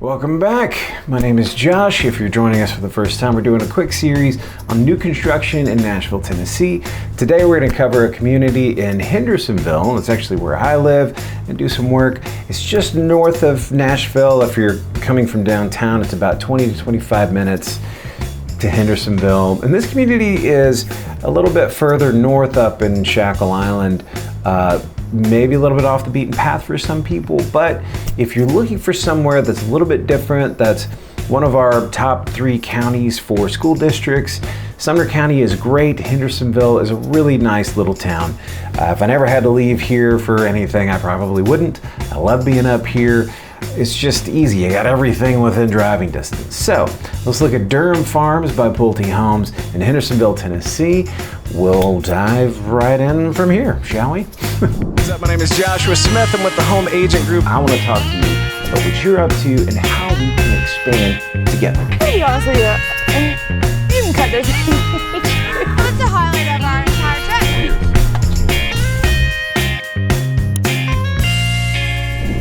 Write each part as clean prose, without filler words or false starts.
Welcome back. My name is Josh. If you're joining us for the first time, we're doing a quick series on new construction in Nashville, Tennessee. Today we're going to cover a community in Hendersonville. It's actually where I live and do some work. It's just north of Nashville. If you're coming from downtown, it's about 20 to 25 minutes to Hendersonville. And this community is a little bit further north up in Shackle Island. Maybe a little bit off the beaten path for some people, but if you're looking for somewhere that's a little bit different, that's one of our top 3 counties for school districts. Sumner County is great. Hendersonville is a really nice little town. If I never had to leave here for anything, I probably wouldn't. I love being up here. It's just easy. You got everything within driving distance. So let's look at Durham Farms by Pulte Homes in Hendersonville, Tennessee. We'll dive right in from here, shall we? What's up? My name is Joshua Smith. I'm with the Home Agent Group. I want to talk to you about what you're up to and how we can expand together. To be honest with you, you can cut this. What's the highlight of our entire trip?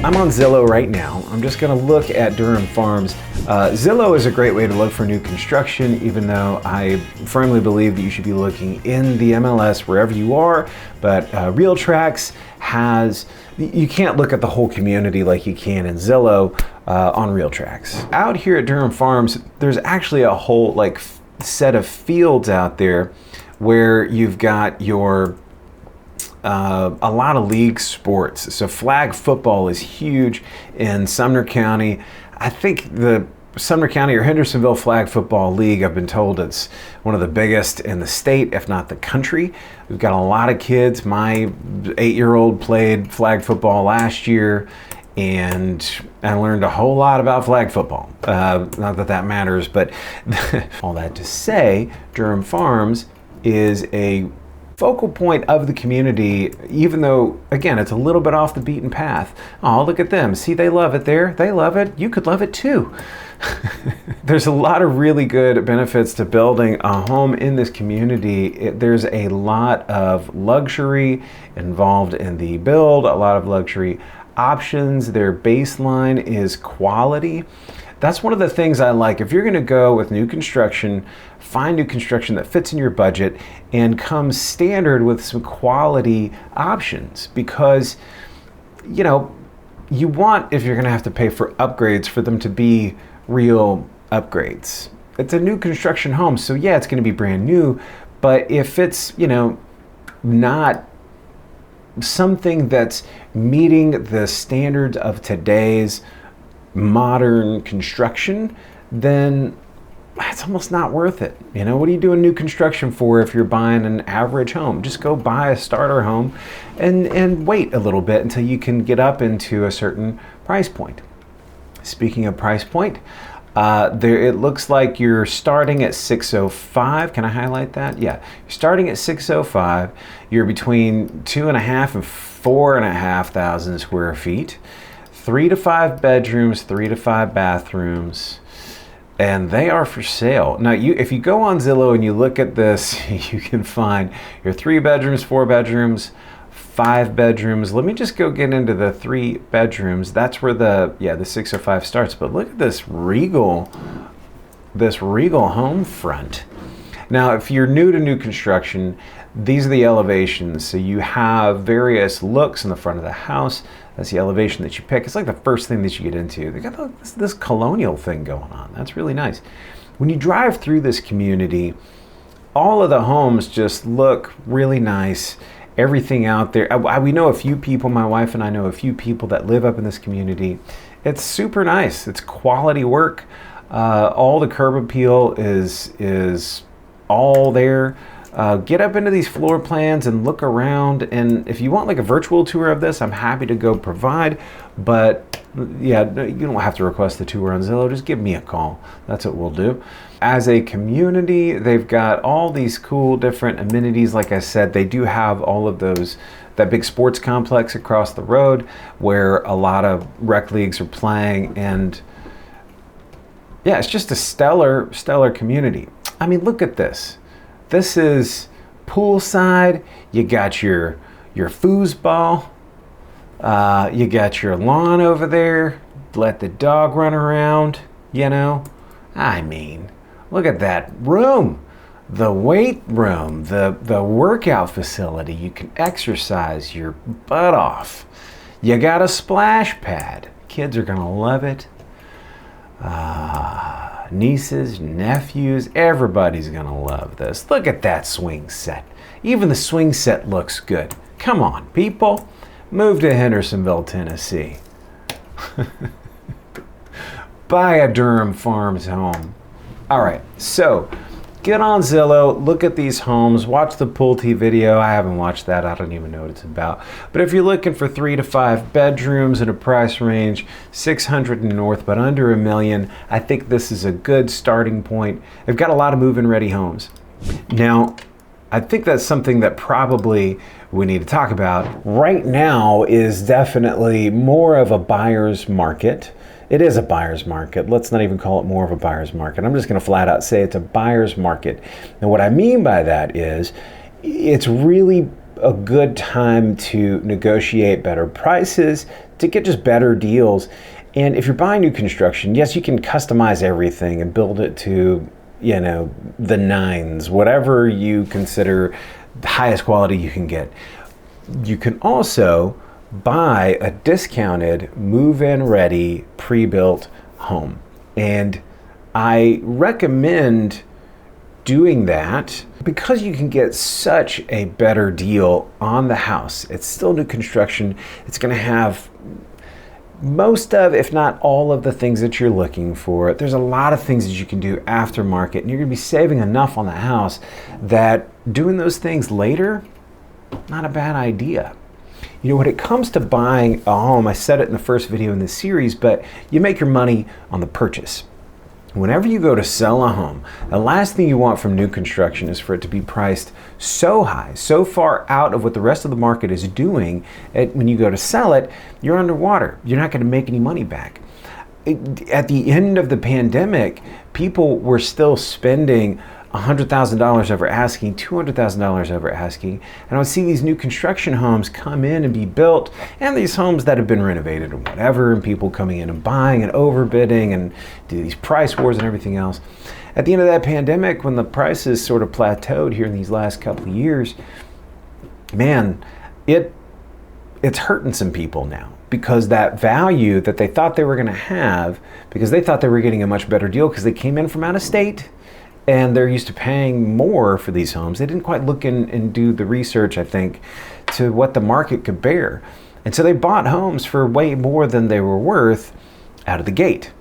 I'm on Zillow right now. I'm just going to look at Durham Farms. Zillow is a great way to look for new construction, even though I firmly believe that you should be looking in the MLS wherever you are. But RealTrax has, you can't look at the whole community like you can in Zillow on RealTrax. Out here at Durham Farms, there's actually a whole set of fields out there where you've got your a lot of league sports. So flag football is huge in Sumner County. I think the Sumner County or Hendersonville Flag Football League, I've been told it's one of the biggest in the state, if not the country. We've got a lot of kids. My 8-year-old played flag football last year, and I learned a whole lot about flag football. Not that that matters, but all that to say, Durham Farms is a focal point of the community, even though, again, it's a little bit off the beaten path. Oh, look at them. See, they love it there. They love it. You could love it too. There's a lot of really good benefits to building a home in this community. There's a lot of luxury involved in the build, a lot of luxury options. Their baseline is quality. That's one of the things I like. If you're going to go with new construction, find new construction that fits in your budget and comes standard with some quality options, because, you know, you want, if you're going to have to pay for upgrades, for them to be real upgrades. It's a new construction home, so yeah, it's going to be brand new, but if it's, you know, not something that's meeting the standards of today's modern construction, then it's almost not worth it. You know, what are you doing new construction for if you're buying an average home? Just go buy a starter home and wait a little bit until you can get up into a certain price point. Speaking of price point, it looks like you're starting at $605. Can I highlight that? Yeah, you're starting at $605. You're between 2,500 and 4,500 square feet. 3 to 5 bedrooms, 3 to 5 bathrooms, and they are for sale. Now, if you go on Zillow and you look at this, you can find your 3 bedrooms, 4 bedrooms, 5 bedrooms. Let me just go get into the 3 bedrooms. That's where the 605 starts. But look at this regal home front. Now, if you're new to new construction, these are the elevations. So you have various looks in the front of the house. That's the elevation that you pick. It's like the first thing that you get into. They got this colonial thing going on. That's really nice. When you drive through this community, all of the homes just look really nice. Everything out there. We know a few people, my wife and I know a few people that live up in this community. It's super nice. It's quality work. All the curb appeal is all there. Get up into these floor plans and look around, and if you want like a virtual tour of this, I'm happy to go provide, but yeah, you don't have to request the tour on Zillow. Just give me a call. That's what we'll do. As a community, they've got all these cool different amenities. Like I said, they do have all of those, that big sports complex across the road where a lot of rec leagues are playing, and yeah, it's just a stellar community. I mean, look at this. This is poolside. You got your foosball. You got your lawn over there. let the dog run around, you know? I mean, look at that room. The weight room, the workout facility. You can exercise your butt off. You got a splash pad. Kids are gonna love it. Nieces, nephews, everybody's gonna love this. Look at that swing set. Even the swing set looks good. Come on, people. Move to Hendersonville, Tennessee. Buy a Durham Farms home. All right, so get on Zillow, look at these homes, watch the Pulte video. I haven't watched that, I don't even know what it's about. But if you're looking for 3 to 5 bedrooms in a price range, 600 and north, but under $1 million, I think this is a good starting point. They've got a lot of move-in ready homes. Now, I think that's something that probably we need to talk about. Right now is definitely more of a buyer's market. It is a buyer's market. Let's not even call it more of a buyer's market. I'm just going to flat out say it's a buyer's market. And what I mean by that is it's really a good time to negotiate better prices, to get just better deals. And if you're buying new construction, yes, you can customize everything and build it to, you know, the nines, whatever you consider the highest quality you can get. You can also buy a discounted move-in ready pre-built home, and I recommend doing that because you can get such a better deal on the house. It's still new construction. It's going to have most of, if not all of the things that you're looking for. There's a lot of things that you can do aftermarket, and you're going to be saving enough on the house that doing those things later, not a bad idea. You know, when it comes to buying a home, I said it in the first video in this series, but you make your money on the purchase. Whenever you go to sell a home, the last thing you want from new construction is for it to be priced so high, so far out of what the rest of the market is doing. When you go to sell it, you're underwater. You're not going to make any money back. At the end of the pandemic, people were still spending $100,000 over asking, $200,000 over asking, and I would see these new construction homes come in and be built, and these homes that have been renovated and whatever, and people coming in and buying and overbidding and do these price wars and everything else. At the end of that pandemic, when the prices sort of plateaued here in these last couple of years, man, it's hurting some people now, because that value that they thought they were going to have, because they thought they were getting a much better deal because they came in from out of state, and they're used to paying more for these homes. They didn't quite look in and do the research, I think, to what the market could bear. And so they bought homes for way more than they were worth out of the gate.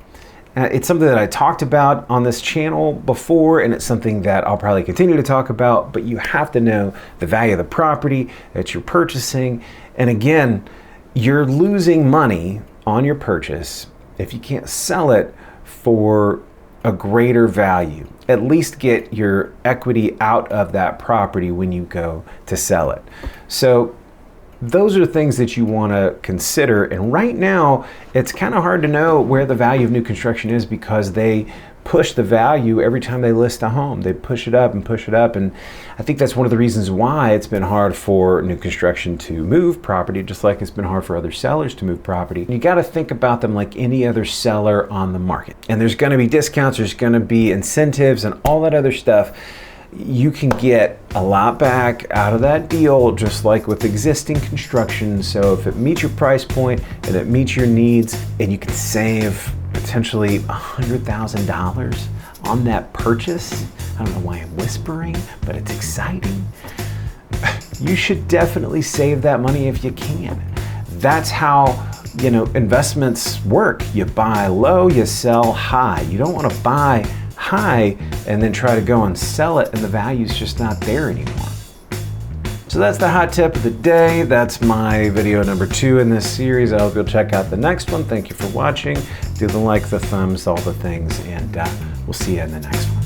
It's something that I talked about on this channel before, and it's something that I'll probably continue to talk about, but you have to know the value of the property that you're purchasing. And again, you're losing money on your purchase if you can't sell it for a greater value. At least get your equity out of that property when you go to sell it. So those are things that you want to consider. And right now, it's kind of hard to know where the value of new construction is, because they push the value every time they list a home. They push it up and push it up. And I think that's one of the reasons why it's been hard for new construction to move property, just like it's been hard for other sellers to move property. You got to think about them like any other seller on the market. And there's going to be discounts, there's going to be incentives and all that other stuff. You can get a lot back out of that deal, just like with existing construction. So if it meets your price point and it meets your needs, and you can save potentially $100,000 on that purchase. I don't know why I'm whispering, but it's exciting. You should definitely save that money if you can. That's how, you know, investments work. You buy low, you sell high. You don't want to buy high and then try to go and sell it and the value's just not there anymore. So that's the hot tip of the day. That's my video number 2 in this series. I hope you'll check out the next one. Thank you for watching. Do the like, the thumbs, all the things, and we'll see you in the next one.